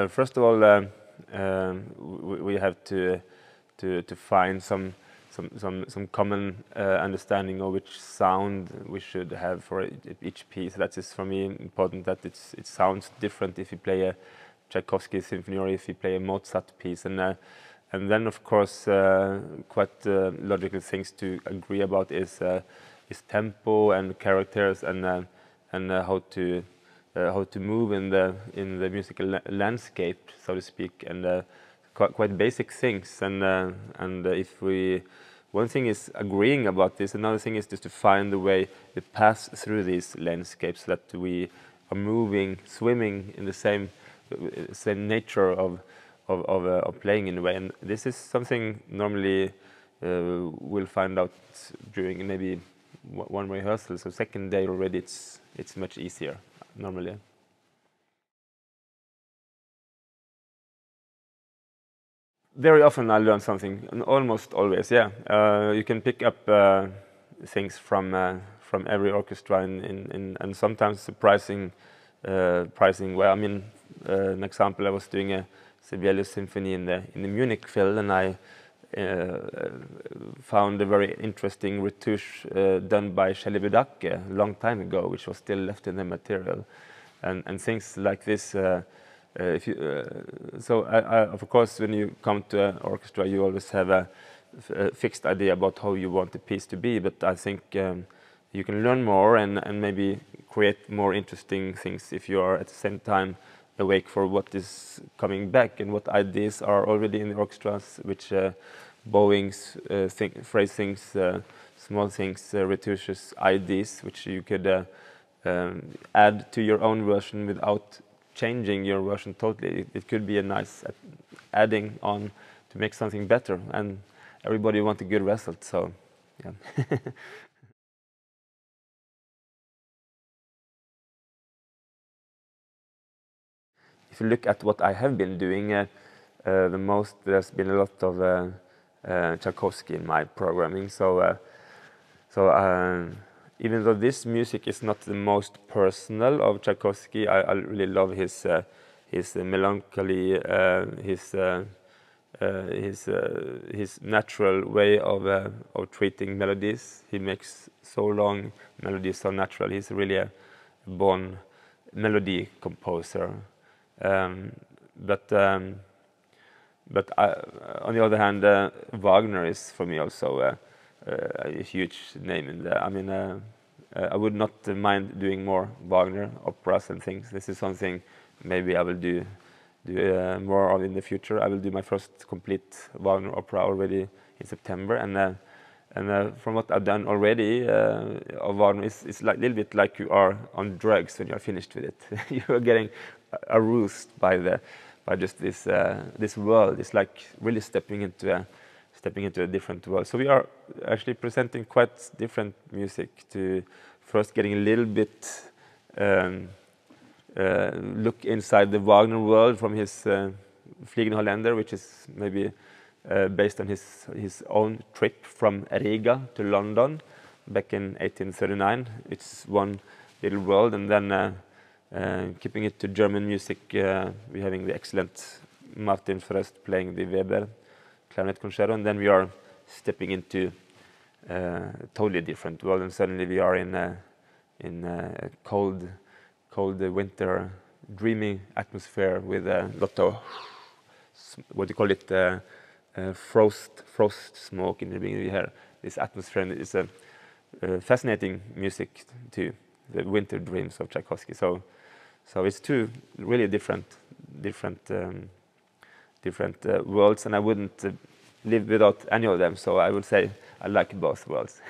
First of all, we have to find some common understanding of which sound we should have for each piece. That is for me important, that it sounds different if you play a Tchaikovsky symphony or if you play a Mozart piece, and then of course quite logical things to agree about is tempo and characters and how to move in the musical landscape, so to speak, and quite basic things. And if we, one thing is agreeing about this, another thing is just to find the way we pass through these landscapes, that we are moving, swimming in the same nature of playing in a way. And this is something normally we'll find out during maybe one rehearsal. So second day already, it's much easier normally. Very often I learn something, and almost always, yeah. You can pick up things from every orchestra and sometimes surprising way. I mean, an example, I was doing a Sibelius symphony in the Munich Phil, and I found a very interesting retouche done by Shelley Budacke a long time ago, which was still left in the material, and things like this. If you, so of course, when you come to an orchestra, you always have a fixed idea about how you want the piece to be. But I think you can learn more and maybe create more interesting things if you are at the same time awake for what is coming back and what ideas are already in the orchestras, which bowings, phrasings, small things, retouches, ideas, which you could add to your own version without changing your version totally. It could be a nice adding on to make something better, and everybody wants a good result, so yeah. If you look at what I have been doing, the most, there's been a lot of Tchaikovsky in my programming, so even though this music is not the most personal of Tchaikovsky, I really love his melancholy, his natural way of treating melodies. He makes so long melodies so natural. He's really a born melody composer. But on the other hand, Wagner is for me also a huge name in there. I mean, I would not mind doing more Wagner operas and things. This is something maybe I will do more of in the future. I will do my first complete Wagner opera already in September, and from what I've done already of Wagner, it's like a little bit like you are on drugs when you are finished with it. You are getting aroused by just this world. It's like really stepping into a different world. So we are actually presenting quite different music, to first getting a little bit look inside the Wagner world from his Fliegende Holländer, which is maybe based on his own trip from Riga to London back in 1839. It's one little world, and then keeping it to German music, we're having the excellent Martin Fröst playing the Weber clarinet concerto, and then we are stepping into a totally different world, and suddenly we are in a cold winter, dreamy atmosphere with a lot of what do you call it, frost smoke in the beginning. We hear this atmosphere, and it's a fascinating music too, the winter dreams of Tchaikovsky. So it's two really different worlds, and I wouldn't live without any of them. So I would say I like both worlds.